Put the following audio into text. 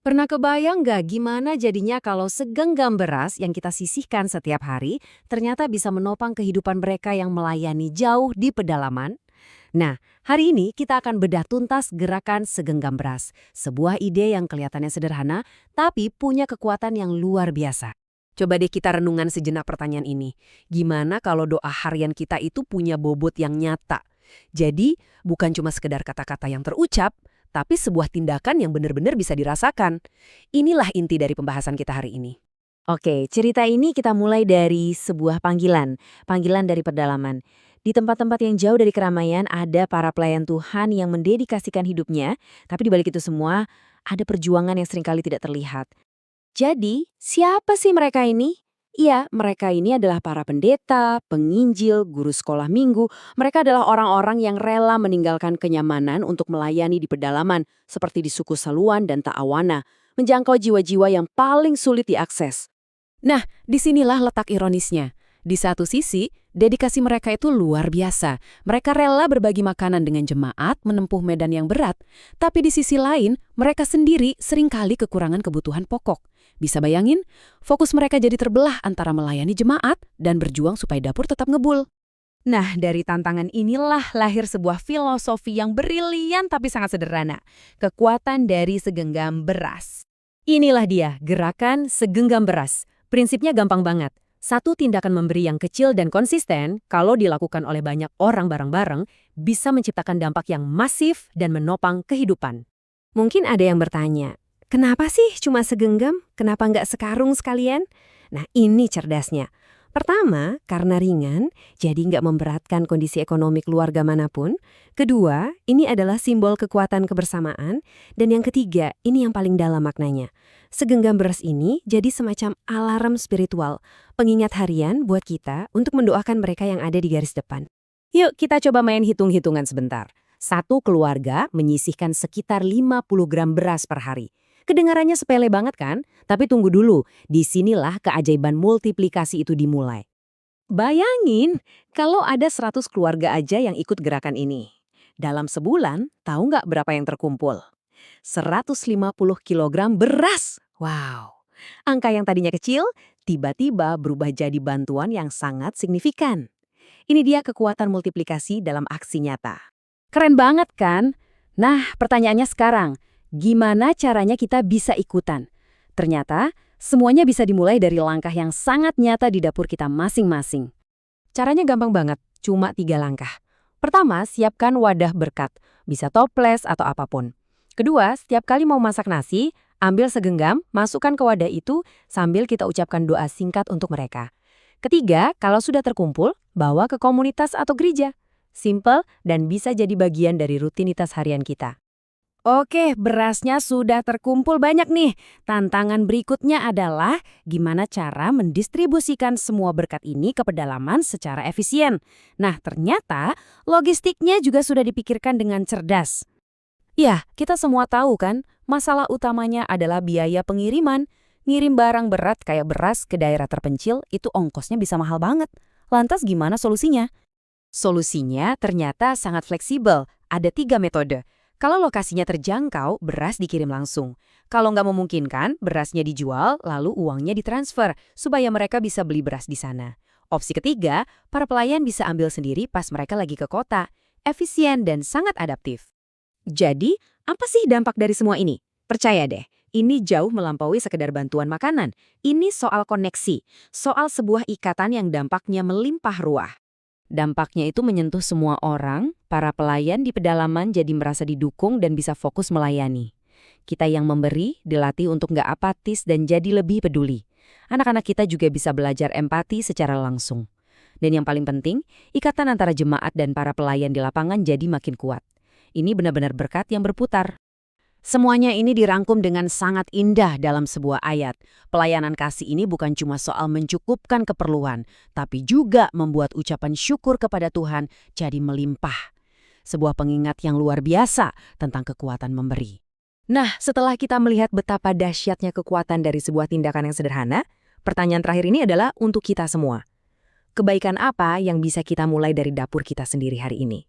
Pernah kebayang nggak gimana jadinya kalau segenggam beras yang kita sisihkan setiap hari ternyata bisa menopang kehidupan mereka yang melayani jauh di pedalaman? Nah, hari ini kita akan bedah tuntas gerakan segenggam beras. Sebuah ide yang kelihatannya sederhana, tapi punya kekuatan yang luar biasa. Coba deh kita renungan sejenak pertanyaan ini. Gimana kalau doa harian kita itu punya bobot yang nyata? Jadi, bukan cuma sekedar kata-kata yang terucap, tapi sebuah tindakan yang benar-benar bisa dirasakan. Inilah inti dari pembahasan kita hari ini. Oke, cerita ini kita mulai dari sebuah panggilan dari pedalaman. Di tempat-tempat yang jauh dari keramaian ada para pelayan Tuhan yang mendedikasikan hidupnya, tapi di balik itu semua ada perjuangan yang seringkali tidak terlihat. Jadi, siapa sih mereka ini? Iya, mereka ini adalah para pendeta, penginjil, guru sekolah minggu. Mereka adalah orang-orang yang rela meninggalkan kenyamanan untuk melayani di pedalaman, seperti di suku Saluan dan Ta'awana, menjangkau jiwa-jiwa yang paling sulit diakses. Nah, disinilah letak ironisnya. Di satu sisi, dedikasi mereka itu luar biasa. Mereka rela berbagi makanan dengan jemaat, menempuh medan yang berat. Tapi di sisi lain, mereka sendiri seringkali kekurangan kebutuhan pokok. Bisa bayangin, fokus mereka jadi terbelah antara melayani jemaat dan berjuang supaya dapur tetap ngebul. Nah, dari tantangan inilah lahir sebuah filosofi yang brilian tapi sangat sederhana. Kekuatan dari segenggam beras. Inilah dia, gerakan segenggam beras. Prinsipnya gampang banget. Satu tindakan memberi yang kecil dan konsisten, kalau dilakukan oleh banyak orang bareng-bareng, bisa menciptakan dampak yang masif dan menopang kehidupan. Mungkin ada yang bertanya, kenapa sih cuma segenggam? Kenapa nggak sekarung sekalian? Nah, ini cerdasnya. Pertama, karena ringan, jadi nggak memberatkan kondisi ekonomi keluarga manapun. Kedua, ini adalah simbol kekuatan kebersamaan. Dan yang ketiga, ini yang paling dalam maknanya. Segenggam beras ini jadi semacam alarm spiritual, pengingat harian buat kita untuk mendoakan mereka yang ada di garis depan. Yuk, kita coba main hitung-hitungan sebentar. Satu keluarga menyisihkan sekitar 50 gram beras per hari. Kedengarannya sepele banget kan? Tapi tunggu dulu, disinilah keajaiban multiplikasi itu dimulai. Bayangin, kalau ada 100 keluarga aja yang ikut gerakan ini. Dalam sebulan, tahu nggak berapa yang terkumpul? 150 kilogram beras. Wow. Angka yang tadinya kecil, tiba-tiba berubah jadi bantuan yang sangat signifikan. Ini dia kekuatan multiplikasi dalam aksi nyata. Keren banget kan? Nah, pertanyaannya sekarang, gimana caranya kita bisa ikutan? Ternyata, semuanya bisa dimulai dari langkah yang sangat nyata di dapur kita masing-masing. Caranya gampang banget, cuma 3 langkah. Pertama, siapkan wadah berkat, bisa toples atau apapun. Kedua, setiap kali mau masak nasi, ambil segenggam, masukkan ke wadah itu sambil kita ucapkan doa singkat untuk mereka. Ketiga, kalau sudah terkumpul, bawa ke komunitas atau gereja. Simple dan bisa jadi bagian dari rutinitas harian kita. Oke, berasnya sudah terkumpul banyak nih. Tantangan berikutnya adalah gimana cara mendistribusikan semua berkat ini ke pedalaman secara efisien. Nah, ternyata logistiknya juga sudah dipikirkan dengan cerdas. Ya, kita semua tahu kan, masalah utamanya adalah biaya pengiriman. Ngirim barang berat kayak beras ke daerah terpencil itu ongkosnya bisa mahal banget. Lantas gimana solusinya? Solusinya ternyata sangat fleksibel. Ada 3 metode. Kalau lokasinya terjangkau, beras dikirim langsung. Kalau nggak memungkinkan, berasnya dijual, lalu uangnya ditransfer, supaya mereka bisa beli beras di sana. Opsi ketiga, para pelayan bisa ambil sendiri pas mereka lagi ke kota. Efisien dan sangat adaptif. Jadi, apa sih dampak dari semua ini? Percaya deh, ini jauh melampaui sekedar bantuan makanan. Ini soal koneksi, soal sebuah ikatan yang dampaknya melimpah ruah. Dampaknya itu menyentuh semua orang, para pelayan di pedalaman jadi merasa didukung dan bisa fokus melayani. Kita yang memberi dilatih untuk nggak apatis dan jadi lebih peduli. Anak-anak kita juga bisa belajar empati secara langsung. Dan yang paling penting, ikatan antara jemaat dan para pelayan di lapangan jadi makin kuat. Ini benar-benar berkat yang berputar. Semuanya ini dirangkum dengan sangat indah dalam sebuah ayat. Pelayanan kasih ini bukan cuma soal mencukupkan keperluan, tapi juga membuat ucapan syukur kepada Tuhan jadi melimpah. Sebuah pengingat yang luar biasa tentang kekuatan memberi. Nah, setelah kita melihat betapa dahsyatnya kekuatan dari sebuah tindakan yang sederhana, pertanyaan terakhir ini adalah untuk kita semua. Kebaikan apa yang bisa kita mulai dari dapur kita sendiri hari ini?